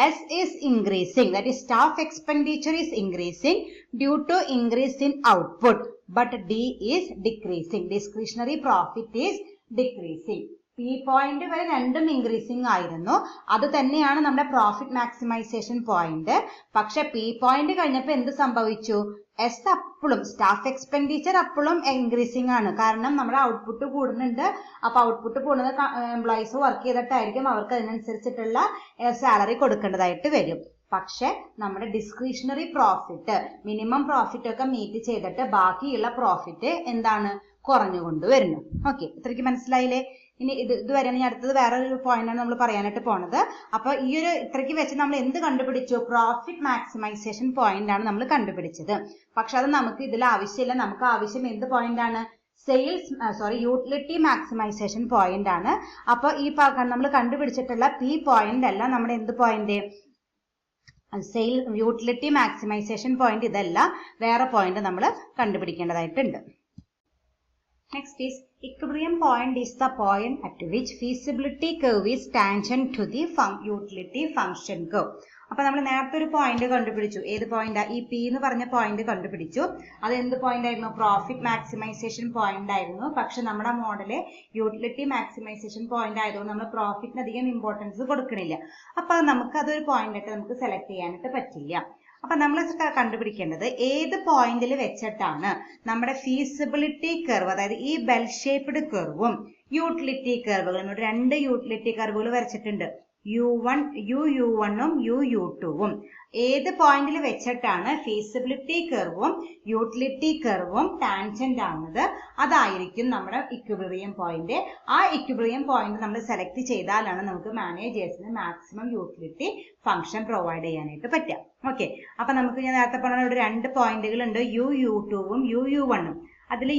S is increasing, that is staff expenditure is increasing due to increase in output, but D is decreasing, discretionary profit is decreasing. P point വരെ രണ്ടും ഇൻക്രീസിങ് ആയിരുന്നു. അത് തന്നെയാണ് നമ്മുടെ പ്രോഫിറ്റ് മാക്സിമൈസേഷൻ പോയിന്റ്. പക്ഷെ പി പോയിന്റ് കഴിഞ്ഞപ്പോൾ എന്ത് സംഭവിച്ചു, എസ് അപ്പോഴും സ്റ്റാഫ് എക്സ്പെൻഡിച്ചർ അപ്പോഴും ഇൻക്രീസിങ് ആണ്. കാരണം നമ്മുടെ ഔട്ട്പുട്ട് കൂടുന്നുണ്ട്. അപ്പൊ ഔട്ട്പുട്ട് കൂടുന്നത് എംപ്ലോയീസ് വർക്ക് ചെയ്തിട്ടായിരിക്കും, അവർക്ക് അതിനനുസരിച്ചിട്ടുള്ള സാലറി കൊടുക്കേണ്ടതായിട്ട് വരും. പക്ഷെ നമ്മുടെ ഡിസ്ക്രിഷണറി പ്രോഫിറ്റ്, മിനിമം പ്രോഫിറ്റ് ഒക്കെ മീറ്റ് ചെയ്തിട്ട് ബാക്കിയുള്ള പ്രോഫിറ്റ് എന്താണ്, കുറഞ്ഞുകൊണ്ടുവരുന്നു. ഓക്കെ, ഇത്രയ്ക്ക് മനസ്സിലായില്ലേ? ഇനി ഇതുവരെയാണ്. ഇനി അടുത്തത് വേറൊരു പോയിന്റാണ് നമ്മൾ പറയാനായിട്ട് പോണത്. അപ്പൊ ഈ ഒരു ഇത്രയ്ക്ക് വെച്ച് നമ്മൾ എന്ത് കണ്ടുപിടിച്ചു, പ്രോഫിറ്റ് മാക്സിമൈസേഷൻ പോയിന്റ് ആണ് നമ്മൾ കണ്ടുപിടിച്ചത്. പക്ഷെ അത് നമുക്ക് ഇതിൽ ആവശ്യമില്ല. നമുക്ക് ആവശ്യം എന്ത് പോയിന്റ് ആണ്, യൂട്ടിലിറ്റി മാക്സിമൈസേഷൻ പോയിന്റ് ആണ്. അപ്പൊ ഈ നമ്മൾ കണ്ടുപിടിച്ചിട്ടുള്ള പി പോയിന്റ് അല്ല നമ്മുടെ എന്ത് പോയിന്റ്, യൂട്ടിലിറ്റി മാക്സിമൈസേഷൻ പോയിന്റ് ഇതല്ല, വേറെ പോയിന്റ് നമ്മൾ കണ്ടുപിടിക്കേണ്ടതായിട്ടുണ്ട്. Next is equilibrium point is the point at which feasibility curve is tangent to the utility function curve. അപ്പൊ നമ്മൾ നേരത്തെ ഒരു പോയിന്റ് കണ്ടുപിടിച്ചു. ഏത് പോയിന്റാ, ഈ പി എന്ന് പറഞ്ഞ പോയിന്റ് കണ്ടുപിടിച്ചു. അത് എന്ത് പോയിന്റ് ആയിരുന്നു, പ്രോഫിറ്റ് മാക്സിമൈസേഷൻ പോയിന്റ് ആയിരുന്നു. പക്ഷെ നമ്മുടെ മോഡല് യൂട്ടിലിറ്റി മാക്സിമൈസേഷൻ പോയിന്റ് ആയതുകൊണ്ട് നമ്മൾ പ്രോഫിറ്റിന് അധികം ഇമ്പോർട്ടൻസ് കൊടുക്കണില്ല. അപ്പൊ നമുക്ക് അതൊരു പോയിന്റ് ആയിട്ട് നമുക്ക് സെലക്ട് ചെയ്യാനായിട്ട് പറ്റില്ല. അപ്പൊ നമ്മൾ കണ്ടുപിടിക്കേണ്ടത് ഏത് പോയിന്റിൽ വെച്ചിട്ടാണ് നമ്മുടെ ഫീസിബിലിറ്റി കർവ്, അതായത് ഈ ബെൽ ഷേപ്ഡ് കർവും യൂട്ടിലിറ്റി കർവുകളും, രണ്ട് യൂട്ടിലിറ്റി കർവുകൾ വരച്ചിട്ടുണ്ട്, U1 U1ഉം U2ഉം. ഏത് പോയിന്റിൽ വെച്ചിട്ടാണ് ഫീസിബിലിറ്റി കർവും യൂട്ടിലിറ്റി കർവും ടാൻജന്റ് ആവുന്നത്, അതായിരിക്കും നമ്മുടെ ഇക്വിലിബ്രിയം പോയിന്റ്. ആ ഇക്വിലിബ്രിയം പോയിന്റ് നമ്മൾ സെലക്ട് ചെയ്താലാണ് നമുക്ക് മാനേജേഴ്സിന് മാക്സിമം യൂട്ടിലിറ്റി ഫംഗ്ഷൻ പ്രൊവൈഡ് ചെയ്യാനായിട്ട് പറ്റുക. ഓക്കെ, അപ്പൊ നമുക്ക് ഞാൻ നേരത്തെ പറഞ്ഞ ഇവിടെ രണ്ട് പോയിന്റുകൾ ഉണ്ട്, U2ഉം U1ഉം. അതിൽ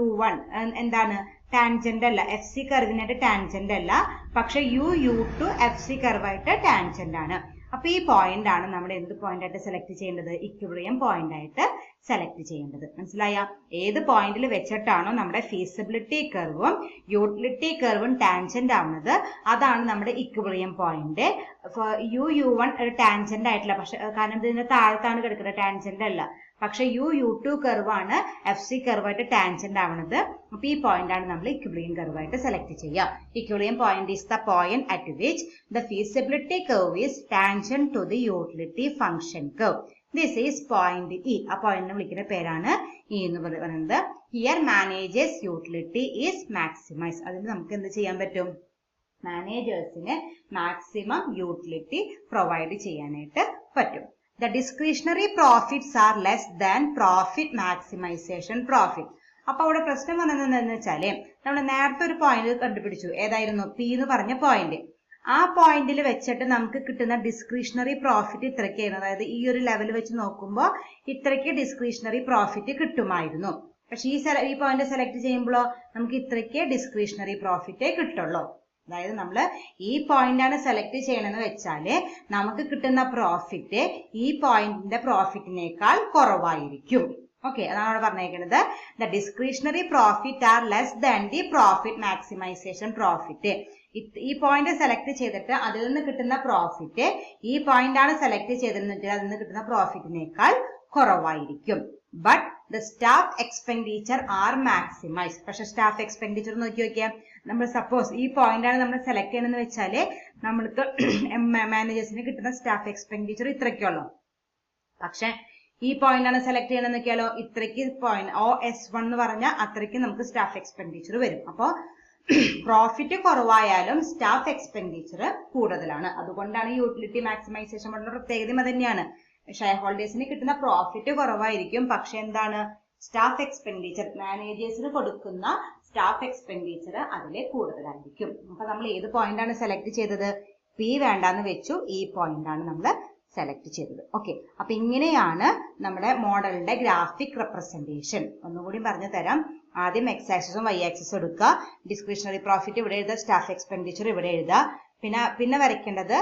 U1 എന്താണ്, ടാൻജന്റ് അല്ല, FC കർവിനായിട്ട് ടാൻജന്റ് അല്ല. പക്ഷെ U2 FC കർവായിട്ട് ടാൻജന്റ് ആണ്. അപ്പൊ ഈ പോയിന്റ് ആണ് നമ്മുടെ എന്ത് പോയിന്റ് ആയിട്ട് സെലക്ട് ചെയ്യേണ്ടത്, ഇക്വിലിബ്രിയം പോയിന്റ് ആയിട്ട് സെലക്ട് ചെയ്യേണ്ടത്. മനസ്സിലായ? ഏത് പോയിന്റിൽ വെച്ചിട്ടാണോ നമ്മുടെ ഫീസിബിലിറ്റി കർവും യൂട്ടിലിറ്റി കർവും ടാൻജന്റ് ആവുന്നത്, അതാണ് നമ്മുടെ ഇക്വിലിബ്രിയം പോയിന്റ്. U1 ഒരു ടാൻജന്റ് ആയിട്ടില്ല, പക്ഷെ കാരണം ഇതിന്റെ താഴത്താണ് കിടക്കുന്നത്, ടാൻജന്റ് അല്ല. പക്ഷെ U2 കർവാണ് FC കർവായിട്ട് ടാൻജന്റ് ആവുന്നത്. അപ്പൊ ഈ പോയിന്റ് ആണ് നമ്മൾ ഇക്വിലിബ്രിയം കർവായിട്ട് സെലക്ട് ചെയ്യുക. Equilibrium point is the point at which the feasibility curve is tangent to the utility function curve. This is point E. ആ പോയിന്റിനെ വിളിക്കുന്ന പേരാണ് ഇ എന്ന് പറയുന്നത്. Here managers utility is maximise. അതിന് നമുക്ക് എന്ത് ചെയ്യാൻ പറ്റും? മാനേജേഴ്സിന് മാക്സിമം യൂട്ടിലിറ്റി പ്രൊവൈഡ് ചെയ്യാനായിട്ട് പറ്റും. The discretionary profits are less than profit maximization profit. അപ്പൊ അവിടെ പ്രശ്നം വന്നത് എന്താണെന്ന് വെച്ചാല് നമ്മൾ നേരത്തെ ഒരു പോയിന്റ് കണ്ടുപിടിച്ചു. ഏതായിരുന്നു? പി എന്ന് പറഞ്ഞ പോയിന്റ്. ആ പോയിന്റിൽ വെച്ചിട്ട് നമുക്ക് കിട്ടുന്ന ഡിസ്ക്രിഷണറി പ്രോഫിറ്റ് ഇത്രയ്ക്കായിരുന്നു. അതായത് ഈ ഒരു ലെവൽ വെച്ച് നോക്കുമ്പോൾ ഇത്രയ്ക്ക് ഡിസ്ക്രിഷണറി പ്രോഫിറ്റ് കിട്ടുമായിരുന്നു. പക്ഷെ ഈ പോയിന്റ് സെലക്ട് ചെയ്യുമ്പോഴോ നമുക്ക് ഇത്രയ്ക്ക് ഡിസ്ക്രിഷണറി പ്രോഫിറ്റേ കിട്ടുള്ളൂ. അതായത് നമ്മൾ ഈ പോയിന്റ് ആണ് സെലക്ട് ചെയ്യണമെന്ന് വെച്ചാല് നമുക്ക് കിട്ടുന്ന പ്രോഫിറ്റ് ഈ പോയിന്റിന്റെ പ്രോഫിറ്റിനേക്കാൾ കുറവായിരിക്കും. ഓക്കെ, അതാണ് അവിടെ പറഞ്ഞേക്കുന്നത്. The discretionary profit are less than the profit maximisation profit. ഈ പോയിന്റ് സെലക്ട് ചെയ്തിട്ട് അതിൽ നിന്ന് കിട്ടുന്ന പ്രോഫിറ്റ് ഈ പോയിന്റ് ആണ് സെലക്ട് ചെയ്തിരുന്നിട്ട് അതിൽ നിന്ന് കിട്ടുന്ന പ്രോഫിറ്റിനേക്കാൾ കുറവായിരിക്കും. But the staff expenditure are maximise. പക്ഷെ സ്റ്റാഫ് എക്സ്പെൻഡിച്ചർ നോക്കി നോക്കിയാൽ നമ്മൾ സപ്പോസ് ഈ പോയിന്റ് ആണ് നമ്മൾ സെലക്ട് ചെയ്യണമെന്ന് വെച്ചാല് നമ്മൾക്ക് മാനേജേഴ്സിന് കിട്ടുന്ന സ്റ്റാഫ് എക്സ്പെൻഡിച്ചർ ഇത്രയ്ക്കുള്ളൂ. പക്ഷെ ഈ പോയിന്റ് ആണ് സെലക്ട് ചെയ്യണമെന്ന് നോക്കിയാലോ ഇത്രയ്ക്ക് പോയിന്റ് OS1 എന്ന് പറഞ്ഞാൽ അത്രയ്ക്ക് നമുക്ക് സ്റ്റാഫ് എക്സ്പെൻഡിച്ചർ വരും. അപ്പോ പ്രോഫിറ്റ് കുറവായാലും സ്റ്റാഫ് എക്സ്പെൻഡിച്ചർ കൂടുതലാണ്. അതുകൊണ്ടാണ് യൂട്ടിലിറ്റി മാക്സിമൈസേഷൻ മോഡലിന്റെ പ്രത്യേകതയും അത് തന്നെയാണ്. ഷെയർ ഹോൾഡേഴ്സിന് കിട്ടുന്ന പ്രോഫിറ്റ് കുറവായിരിക്കും, പക്ഷെ എന്താണ് സ്റ്റാഫ് എക്സ്പെൻഡിച്ചർ മാനേജേഴ്സിന് കൊടുക്കുന്ന സ്റ്റാഫ് എക്സ്പെൻഡിച്ചർ അതിലെ കൂടുതലായിരിക്കും. അപ്പൊ നമ്മൾ ഏത് പോയിന്റ് ആണ് സെലക്ട് ചെയ്തത്? പി വേണ്ടാന്ന് വെച്ചു, ഈ പോയിന്റ് ആണ് നമ്മൾ സെലക്ട് ചെയ്തത്. ഓക്കെ, അപ്പൊ ഇങ്ങനെയാണ് നമ്മുടെ മോഡലിന്റെ ഗ്രാഫിക് റെപ്രസെന്റേഷൻ. ഒന്നുകൂടി പറഞ്ഞു തരാം. ആദ്യം എക്സ് ആക്സിസും വൈ ആക്സിസും എടുക്കുക. ഡിസ്ക്രിഷണറി പ്രോഫിറ്റ് ഇവിടെ എഴുതുക, സ്റ്റാഫ് എക്സ്പെൻഡിച്ചർ ഇവിടെ എഴുതുക. പിന്നെ വരയ്ക്കേണ്ടത്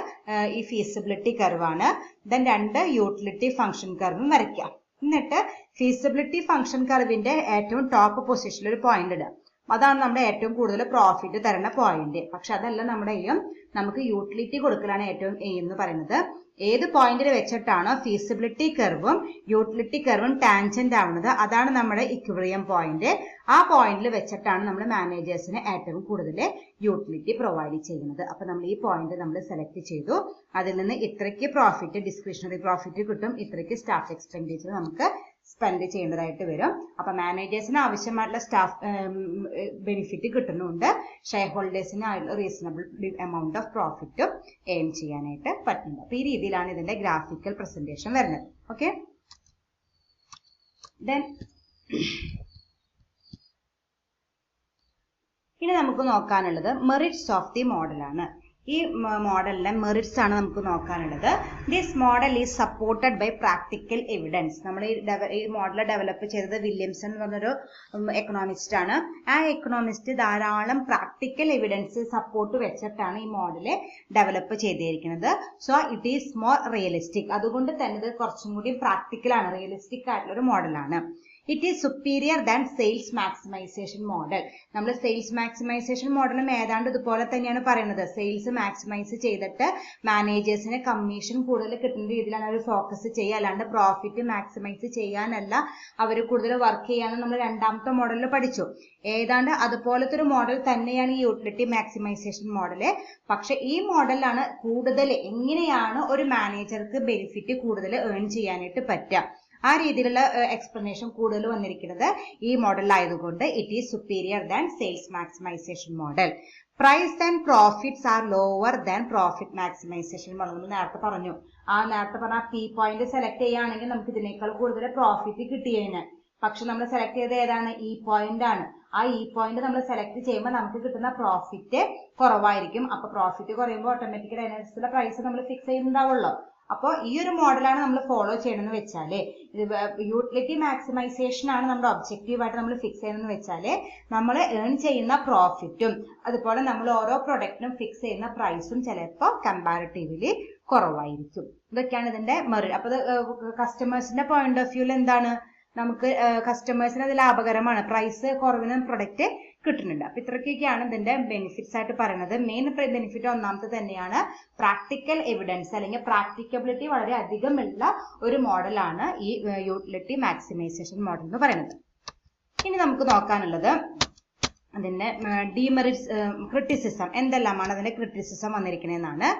ഈ ഫീസിബിലിറ്റി കർവാണ്. ദെൻ 2 യൂട്ടിലിറ്റി ഫംഗ്ഷൻ കർവും വരയ്ക്കാം. എന്നിട്ട് ഫീസിബിലിറ്റി ഫംഗ്ഷൻ കർവിന്റെ ഏറ്റവും ടോപ്പ് പൊസിഷനിൽ ഒരു പോയിന്റ് ഇടുക. അതാണ് നമ്മുടെ ഏറ്റവും കൂടുതൽ പ്രോഫിറ്റ് തരുന്ന പോയിന്റ്. പക്ഷെ അതല്ല നമ്മുടെ എയിം. നമുക്ക് യൂട്ടിലിറ്റി കൊടുക്കലാണ് ഏറ്റവും എയിം എന്ന് പറയുന്നത്. ഏത് പോയിന്റിൽ വെച്ചിട്ടാണോ ഫീസിബിലിറ്റി കർവും യൂട്ടിലിറ്റി കർവും ടാൻജന്റ് ആവുന്നത് അതാണ് നമ്മുടെ ഇക്വിലിബ്രിയം പോയിന്റ്. ആ പോയിന്റിൽ വെച്ചിട്ടാണ് നമ്മൾ മാനേജേഴ്സിന് ഏറ്റവും കൂടുതൽ യൂട്ടിലിറ്റി പ്രൊവൈഡ് ചെയ്യുന്നത്. അപ്പൊ നമ്മൾ ഈ പോയിന്റ് നമ്മൾ സെലക്ട് ചെയ്തു. അതിൽ നിന്ന് ഇത്രയ്ക്ക് പ്രോഫിറ്റ് ഡിസ്ക്രിഷണറി പ്രോഫിറ്റ് കിട്ടും, ഇത്രയ്ക്ക് സ്റ്റാഫ് എക്സ്പെൻഡിച്ചർ നമുക്ക് സ്പെൻഡ് ചെയ്യേണ്ടതായിട്ട് വരും. അപ്പൊ മാനേജേഴ്സിന് ആവശ്യമായിട്ടുള്ള സ്റ്റാഫ് ബെനിഫിറ്റ് കിട്ടുന്നുണ്ട്, ഷെയർ ഹോൾഡേഴ്സിന് റീസണബിൾ എമൗണ്ട് ഓഫ് പ്രോഫിറ്റും എയിം ചെയ്യാനായിട്ട് പറ്റുന്നുണ്ട്. അപ്പൊ ഈ രീതിയിലാണ് ഇതിന്റെ ഗ്രാഫിക്കൽ പ്രസന്റേഷൻ വരുന്നത്. ഓക്കെ, ദെൻ ഇനി നമുക്ക് നോക്കാനുള്ളത് മെറിറ്റ്സ് ഓഫ് ദി മോഡലാണ്. ഈ മോഡലിലെ മെറിറ്റ്സ് ആണ് നമുക്ക് നോക്കാനുള്ളത്. This model is supported by practical evidence. നമ്മൾ ഈ മോഡൽ ഡെവലപ്പ് ചെയ്തത് വില്യംസൺ എന്ന് പറഞ്ഞൊരു എക്കണോമിസ്റ്റ് ആണ്. ആ എക്കണോമിസ്റ്റ് ധാരാളം പ്രാക്ടിക്കൽ എവിഡൻസ് സപ്പോർട്ട് വെച്ചിട്ടാണ് ഈ മോഡല് ഡെവലപ്പ് ചെയ്തിരിക്കുന്നത്. So it is more realistic. അതുകൊണ്ട് തന്നെ ഇത് കുറച്ചും കൂടി പ്രാക്ടിക്കൽ ആണ്, റിയലിസ്റ്റിക് ആയിട്ടുള്ള ഒരു മോഡലാണ്. It is superior than sales maximization model. നമ്മൾ സെയിൽസ് മാക്സിമൈസേഷൻ മോഡലും ഏതാണ്ട് ഇതുപോലെ തന്നെയാണ് പറയുന്നത്. സെയിൽസ് മാക്സിമൈസ് ചെയ്തിട്ട് മാനേജേഴ്സിന് കമ്മീഷൻ കൂടുതൽ കിട്ടുന്ന രീതിയിലാണ് അവർ ഫോക്കസ് ചെയ്യുക, അല്ലാണ്ട് പ്രോഫിറ്റ് മാക്സിമൈസ് ചെയ്യാനല്ല അവർ കൂടുതൽ വർക്ക് ചെയ്യാന്ന് നമ്മൾ രണ്ടാമത്തെ മോഡലിൽ പഠിച്ചു. ഏതാണ്ട് അതുപോലത്തെ ഒരു മോഡൽ തന്നെയാണ് ഈ യൂട്ടിലിറ്റി മാക്സിമൈസേഷൻ മോഡല്. പക്ഷെ ഈ മോഡലാണ് കൂടുതൽ എങ്ങനെയാണ് ഒരു മാനേജർക്ക് ബെനിഫിറ്റ് കൂടുതൽ ഏൺ ചെയ്യാനായിട്ട് പറ്റുക, ആ രീതിയിലുള്ള എക്സ്പ്ലനേഷൻ കൂടുതൽ വന്നിരിക്കുന്നത് ഈ മോഡലായതുകൊണ്ട് it is superior than sales maximisation model. Price and profits are lower than profit maximisation model. നമ്മൾ നേരത്തെ പറഞ്ഞു, നേരത്തെ പറഞ്ഞ പി പോയിന്റ് സെലക്ട് ചെയ്യുകയാണെങ്കിൽ നമുക്ക് ഇതിനേക്കാൾ കൂടുതൽ പ്രോഫിറ്റ് കിട്ടിയേനെ. പക്ഷെ നമ്മൾ സെലക്ട് ചെയ്ത് ഏതാണ്? ഈ പോയിന്റ് ആണ്. ആ ഈ പോയിന്റ് നമ്മൾ സെലക്ട് ചെയ്യുമ്പോൾ നമുക്ക് കിട്ടുന്ന പ്രോഫിറ്റ് കുറവായിരിക്കും. അപ്പൊ പ്രോഫിറ്റ് കുറയുമ്പോൾ ഓട്ടോമാറ്റിക്കലി അതിനനുസരിച്ചുള്ള പ്രൈസ് നമ്മൾ ഫിക്സ് ചെയ്യുന്നുണ്ടാവുള്ളൂ. അപ്പോൾ ഈ ഒരു മോഡലാണ് നമ്മൾ ഫോളോ ചെയ്യണമെന്ന് വെച്ചാല്, യൂട്ടിലിറ്റി മാക്സിമൈസേഷൻ ആണ് നമ്മുടെ ഒബ്ജക്റ്റീവ് ആയിട്ട് നമ്മൾ ഫിക്സ് ചെയ്യണമെന്ന് വെച്ചാല് നമ്മൾ ഏൺ ചെയ്യുന്ന പ്രോഫിറ്റും അതുപോലെ നമ്മൾ ഓരോ പ്രൊഡക്റ്റിനും ഫിക്സ് ചെയ്യുന്ന പ്രൈസും ചിലപ്പോൾ കമ്പാരിറ്റീവ്ലി കുറവായിരിക്കും. ഇതൊക്കെയാണ് ഇതിന്റെ മെറിറ്റ്. അപ്പൊ കസ്റ്റമേഴ്സിന്റെ പോയിന്റ് ഓഫ് വ്യൂവിൽ എന്താണ്, നമുക്ക് കസ്റ്റമേഴ്സിന് അത് ലാഭകരമാണ്, പ്രൈസ് കുറവിന് പ്രൊഡക്റ്റ് കിട്ടുന്നുണ്ട്. അപ്പൊ ഇത്രയ്ക്കൊക്കെയാണ് ഇതിന്റെ ബെനിഫിറ്റ്സ് ആയിട്ട് പറയുന്നത്. മെയിൻ ബെനിഫിറ്റ് ഒന്നാമത്തെ തന്നെയാണ് പ്രാക്ടിക്കൽ എവിഡൻസ് അല്ലെങ്കിൽ പ്രാക്ടിക്കബിലിറ്റി വളരെ അധികമുള്ള ഒരു മോഡലാണ് ഈ യൂട്ടിലിറ്റി മാക്സിമൈസേഷൻ മോഡൽ എന്ന് പറയുന്നത്. ഇനി നമുക്ക് നോക്കാനുള്ളത് അതിന്റെ ഡിമെറിറ്റ്സ്, ക്രിറ്റിസിസം. എന്തെല്ലാമാണ് അതിന്റെ ക്രിറ്റിസിസം വന്നിരിക്കുന്നതെന്നാണ്.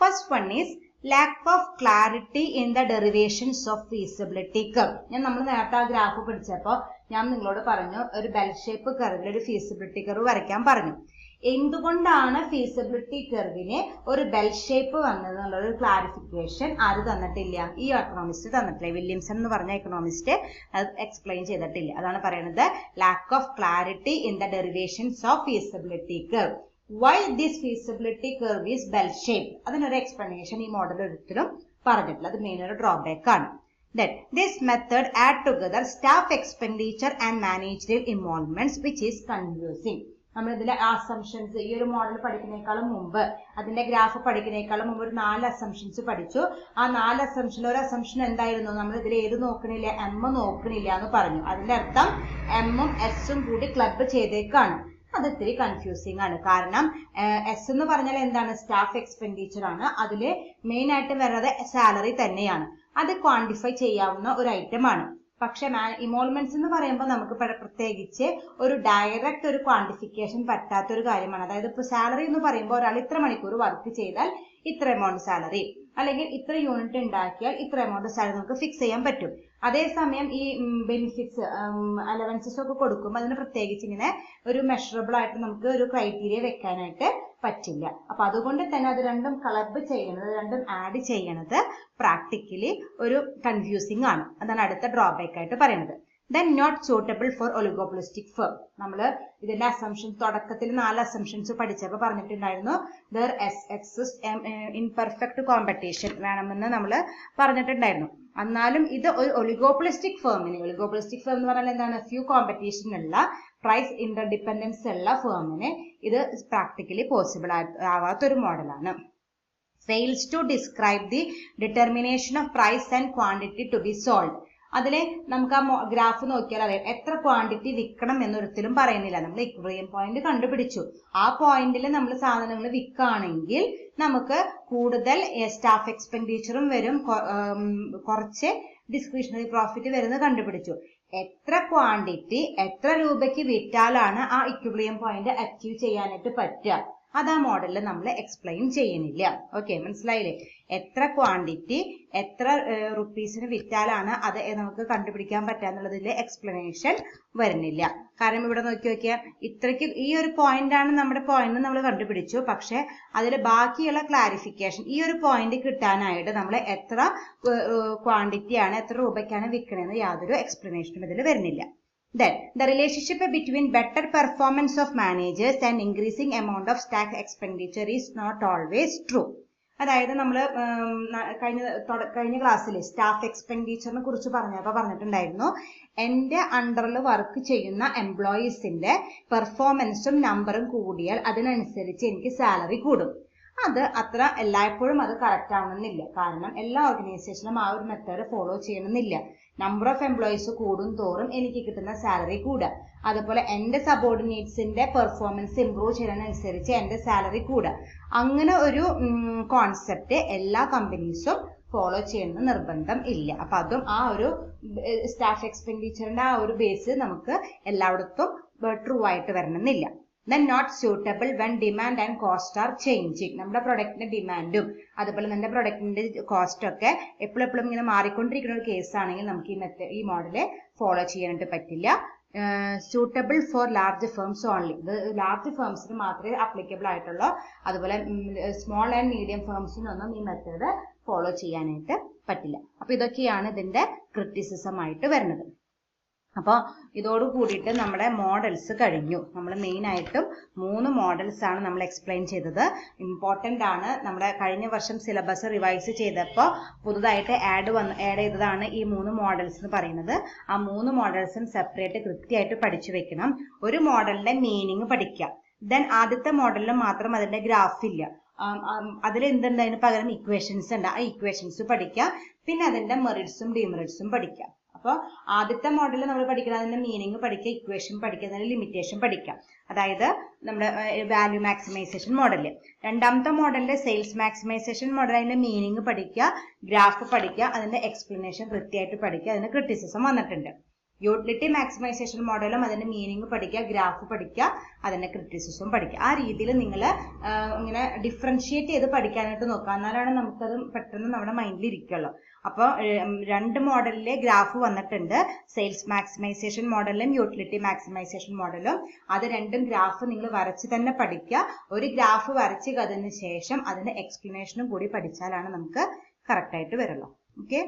First one is lack of clarity in the derivations of feasibility curve. നമ്മൾ നേരത്തെ ആ ഗ്രാഫ് പഠിച്ചപ്പോൾ ഞാൻ നിങ്ങളോട് പറഞ്ഞു ഒരു ബെൽ ഷേപ്പ് കർവിൽ ഒരു ഫീസിബിലിറ്റി കർവ് വരയ്ക്കാൻ പറഞ്ഞു. എന്തുകൊണ്ടാണ് ഫീസിബിലിറ്റി കർവിന് ഒരു ബെൽ ഷേപ്പ് വന്നത് എന്നുള്ളൊരു ക്ലാരിഫിക്കേഷൻ ആര് തന്നിട്ടില്ല? ഈ എക്കണോമിസ്റ്റ് തന്നിട്ടില്ല. വില്യംസൺ എന്ന് പറഞ്ഞ എക്കണോമിസ്റ്റ് അത് എക്സ്പ്ലെയിൻ ചെയ്തിട്ടില്ല. അതാണ് പറയുന്നത് lack of clarity in the derivations of feasibility curve. Why this feasibility curve is bell shape, അതിനൊരു എക്സ്പ്ലനേഷൻ ഈ മോഡൽ ഒരിക്കലും പറഞ്ഞിട്ടില്ല. അത് മെയിൻ ഒരു ഡ്രോബാക്ക് ആണ്. Then this method add together staff expenditure and managerial involvements which is confusing. നമ്മൾ ഇതിലെ അസംഷൻസ് ഈ ഒരു മോഡൽ പഠിക്കുന്നേക്കാളും മുമ്പ് അതിന്റെ ഗ്രാഫ് പഠിക്കുന്നേക്കാളും മുമ്പ് ഒരു 4 അസംഷൻസ് പഠിച്ചു. ആ 4 അസംഷൻ ഒരു അസംഷൻ എന്തായിരുന്നു? നമ്മൾ ഇതിൽ ഏത് നോക്കണില്ല, എം നോക്കണില്ല എന്ന് പറഞ്ഞു. അതിന്റെ അർത്ഥം എമ്മും എസും കൂടി ക്ലബ് ചെയ്തേക്കാണ്. അത് ഇത്തിരി കൺഫ്യൂസിങ് ആണ്. കാരണം എസ് എന്ന് പറഞ്ഞാൽ എന്താണ്? സ്റ്റാഫ് എക്സ്പെൻഡിച്ചർ ആണ്. അതില് മെയിൻ ആയിട്ട് വരുന്നത് സാലറി തന്നെയാണ്. അത് ക്വാണ്ടിഫൈ ചെയ്യാവുന്ന ഒരു ഐറ്റം ആണ്. പക്ഷെ ഇമോൾമെന്റ്സ് എന്ന് പറയുമ്പോൾ നമുക്ക് പ്രത്യേകിച്ച് ഒരു ഡയറക്റ്റ് ഒരു ക്വാണ്ടിഫിക്കേഷൻ പറ്റാത്ത ഒരു കാര്യമാണ്. അതായത് ഇപ്പൊ സാലറി എന്ന് പറയുമ്പോൾ ഒരാൾ ഇത്ര മണിക്കൂർ വർക്ക് ചെയ്താൽ ഇത്ര എമൗണ്ട് സാലറി, അല്ലെങ്കിൽ ഇത്ര യൂണിറ്റ് ഉണ്ടാക്കിയാൽ ഇത്ര എമൗണ്ട് സാലറി നമുക്ക് ഫിക്സ് ചെയ്യാൻ പറ്റും. അതേസമയം ഈ ബെനിഫിറ്റ്സ് അലവൻസസ് ഒക്കെ കൊടുക്കുമ്പോൾ അതിന് പ്രത്യേകിച്ച് ഇങ്ങനെ ഒരു മെഷറബിൾ ആയിട്ട് നമുക്ക് ഒരു ക്രൈറ്റീരിയ വെക്കാനായിട്ട് പറ്റില്ല. അപ്പൊ അതുകൊണ്ട് തന്നെ അത് രണ്ടും ക്ലബ് ചെയ്യണത്, രണ്ടും ആഡ് ചെയ്യണത് പ്രാക്ടിക്കലി ഒരു കൺഫ്യൂസിങ് ആണ്. അതാണ് അടുത്ത ഡ്രോബാക്ക് ആയിട്ട് പറയുന്നത്. then not suitable for oligopolistic firm. നമ്മൾ ഇതിന്റെ അസംഷൻസ് തുടക്കത്തിൽ 4 അസംഷൻസ് പഠിച്ചപ്പോൾ പറഞ്ഞിട്ടുണ്ടായിരുന്നു there exists imperfect competition വേണമെന്ന് നമ്മൾ പറഞ്ഞിട്ടുണ്ടായിരുന്നു. എന്നാലും ഇത് ഒരു ഒലിഗോപോളിസ്റ്റിക് ഫേമിന്, ഒലിഗോപോളിസ്റ്റിക് ഫേം എന്ന് പറഞ്ഞാൽ എന്താണ്? ഫ്യൂ കോമ്പറ്റീഷൻ ഉള്ള പ്രൈസ് ഇന്റർഡിപെൻഡൻസ് ഉള്ള ഫേമിന് ഇത് പ്രാക്ടിക്കലി പോസിബിൾ ആവാത്തൊരു മോഡലാണ്. fails to describe the determination of price and quantity to be sold. അതിലെ നമുക്ക് ആ ഗ്രാഫ് നോക്കിയാൽ അറിയാം എത്ര ക്വാണ്ടിറ്റി വിൽക്കണം എന്നൊരിക്കലും പറയുന്നില്ല. നമ്മൾ ഇക്വിലിബ്രിയം പോയിന്റ് കണ്ടുപിടിച്ചു. ആ പോയിന്റിൽ നമ്മൾ സാധനങ്ങൾ വിൽക്കുകയാണെങ്കിൽ നമുക്ക് കൂടുതൽ സ്റ്റാഫ് എക്സ്പെൻഡിച്ചറും വരും, കുറച്ച് ഡിസ്ക്രിഷണറി പ്രോഫിറ്റ് വരുന്നത് കണ്ടുപിടിച്ചു. എത്ര ക്വാണ്ടിറ്റി എത്ര രൂപയ്ക്ക് വിറ്റാലാണ് ആ ഇക്വിലിബ്രിയം പോയിന്റ് അച്ചീവ് ചെയ്യാനായിട്ട് പറ്റുക, അത് ആ മോഡലിൽ നമ്മൾ എക്സ്പ്ലെയിൻ ചെയ്യുന്നില്ല. ഓക്കെ, മനസ്സിലായില്ലേ? എത്ര ക്വാണ്ടിറ്റി എത്ര റുപ്പീസിന് വിറ്റാലാണ് അത് നമുക്ക് കണ്ടുപിടിക്കാൻ പറ്റാന്നുള്ളതിൽ എക്സ്പ്ലനേഷൻ വരുന്നില്ല. കാരണം ഇവിടെ നോക്കിയാൽ ഇത്രയ്ക്ക് ഈ ഒരു പോയിന്റ് ആണ് നമ്മുടെ പോയിന്റ് നമ്മൾ കണ്ടുപിടിച്ചു. പക്ഷെ അതിൽ ബാക്കിയുള്ള ക്ലാരിഫിക്കേഷൻ ഈ ഒരു പോയിന്റ് കിട്ടാനായിട്ട് നമ്മൾ എത്ര ക്വാണ്ടിറ്റിയാണ് എത്ര രൂപയ്ക്കാണ് വിൽക്കണമെന്ന് യാതൊരു എക്സ്പ്ലനേഷനും ഇതിൽ വരുന്നില്ല. Then the relationship between better performance of managers and increasing amount of staff expenditure is not always true. അതായത് നമ്മൾ കഴിഞ്ഞ ക്ലാസ്സിൽ സ്റ്റാഫ് എക്സ്പെൻഡിച്ചറിനെ കുറിച്ച് പറഞ്ഞിട്ടുണ്ടായിരുന്നു എന്റെ അണ്ടറിൽ വർക്ക് ചെയ്യുന്ന എംപ്ലോയീസിന്റെ പെർഫോമൻസും നമ്പറും കൂടിയാൽ അതിനനുസരിച്ച് എനിക്ക് സാലറി കൂടും. അത് അത്ര എല്ലായ്പ്പോഴും അത് കറക്റ്റ് ആവണമെന്നില്ല. കാരണം എല്ലാ ഓർഗനൈസേഷനും ആ ഒരു മെത്തേഡ് ഫോളോ ചെയ്യണമെന്നില്ല. നമ്പർ ഓഫ് എംപ്ലോയീസ് കൂടും തോറും എനിക്ക് കിട്ടുന്ന സാലറി കൂടുക. അതുപോലെ എന്റെ സബോർഡിനേറ്റ്സിന്റെ പെർഫോമൻസ് ഇംപ്രൂവ് ചെയ്യുന്നതിനനുസരിച്ച് എന്റെ സാലറി കൂടുക. അങ്ങനെ ഒരു കോൺസെപ്റ്റ് എല്ലാ കമ്പനീസും ഫോളോ ചെയ്യണമെന്ന് നിർബന്ധം ഇല്ല. അപ്പൊ അതും ആ ഒരു സ്റ്റാഫ് എക്സ്പെൻഡിച്ചറിന്റെ ആ ഒരു ബേസ് നമുക്ക് എല്ലായിടത്തും ട്രൂ ആയിട്ട് വരണമെന്നില്ല. then not suitable when demand and cost are changing. നമ്മുടെ പ്രൊഡക്റ്റിന്റെ ഡിമാൻഡും അതുപോലെ നമ്മുടെ പ്രൊഡക്റ്റിന്റെ കോസ്റ്റ് ഒക്കെ എപ്പോഴും ഇങ്ങനെ മാറിക്കൊണ്ടിരിക്കുന്ന ഒരു കേസ് ആണെങ്കിൽ നമുക്ക് ഈ മോഡല് ഫോളോ ചെയ്യാനായിട്ട് പറ്റില്ല. suitable for large firms only. ഇത് ലാർജ് ഫേംസിന് മാത്രമേ അപ്ലിക്കബിൾ ആയിട്ടുള്ളൂ. അതുപോലെ സ്മോൾ ആൻഡ് മീഡിയം ഫേംസിനൊന്നും ഈ മെത്തേഡ് ഫോളോ ചെയ്യാനായിട്ട് പറ്റില്ല. അപ്പൊ ഇതൊക്കെയാണ് ഇതിന്റെ ക്രിറ്റിസിസം ആയിട്ട് വരുന്നത്. അപ്പോൾ ഇതോട് കൂടിയിട്ട് നമ്മുടെ മോഡൽസ് കഴിഞ്ഞു. നമ്മൾ മെയിൻ ആയിട്ടും 3 മോഡൽസ് ആണ് നമ്മൾ എക്സ്പ്ലെയിൻ ചെയ്തത്. ഇമ്പോർട്ടന്റ് ആണ്. നമ്മുടെ കഴിഞ്ഞ വർഷം സിലബസ് റിവൈസ് ചെയ്തപ്പോൾ പുതുതായിട്ട് ആഡ് ചെയ്തതാണ് ഈ 3 മോഡൽസ് എന്ന് പറയുന്നത്. ആ 3 മോഡൽസും സെപ്പറേറ്റ് കൃത്യമായിട്ട് പഠിച്ചു വെക്കണം. ഒരു മോഡലിന്റെ മീനിങ് പഠിക്കുക. ദെൻ ആദ്യത്തെ മോഡലിൽ മാത്രം അതിന്റെ ഗ്രാഫ് ഇല്ല, അതിൽ എന്തുണ്ട്, അതിന് പകരം ഇക്വേഷൻസ് ഉണ്ട്. ആ ഇക്വേഷൻസ് പഠിക്കുക. പിന്നെ അതിന്റെ മെറിറ്റ്സും ഡിമെറിറ്റ്സും പഠിക്കുക. അപ്പോൾ ആദ്യത്തെ മോഡലിൽ നമ്മൾ പഠിക്കുന്നത് അതിന്റെ മീനിങ് പഠിക്കുക, ഇക്വേഷൻ പഠിക്കുക, അതിന്റെ ലിമിറ്റേഷൻ പഠിക്കുക. അതായത് നമ്മുടെ വാല്യൂ മാക്സിമൈസേഷൻ മോഡല്. രണ്ടാമത്തെ മോഡലിലെ സെയിൽസ് മാക്സിമൈസേഷൻ മോഡൽ, അതിന്റെ മീനിങ് പഠിക്കുക, ഗ്രാഫ് പഠിക്കുക, അതിന്റെ എക്സ്പ്ലനേഷൻ കൃത്യമായിട്ട് പഠിക്കുക. അതിന് ക്രിറ്റിസിസം വന്നിട്ടുണ്ട്. യൂട്ടിലിറ്റി മാക്സിമൈസേഷൻ മോഡലും അതിന്റെ മീനിങ് പഠിക്കുക, ഗ്രാഫ് പഠിക്കുക, അതിന്റെ ക്രിറ്റിസിസം പഠിക്കുക. ആ രീതിയിൽ നിങ്ങൾ ഇങ്ങനെ ഡിഫറൻഷിയേറ്റ് ചെയ്ത് പഠിക്കാനായിട്ട് നോക്കുക. എന്നാലാണ് നമുക്കത് പെട്ടെന്ന് നമ്മുടെ മൈൻഡിൽ ഇരിക്കുള്ളൂ. അപ്പോൾ രണ്ട് മോഡലിലെ ഗ്രാഫ് വന്നിട്ടുണ്ട്, സെയിൽസ് മാക്സിമൈസേഷൻ മോഡലും യൂട്ടിലിറ്റി മാക്സിമൈസേഷൻ മോഡലും. അത് രണ്ടും ഗ്രാഫ് നിങ്ങൾ വരച്ച് തന്നെ പഠിക്കുക. ഒരു ഗ്രാഫ് വരച്ച് അതിന് ശേഷം അതിന്റെ എക്സ്പ്ലനേഷനും കൂടി പഠിച്ചാലാണ് നമുക്ക് കറക്റ്റ് ആയിട്ട് വരുള്ളൂ. ഓക്കെ.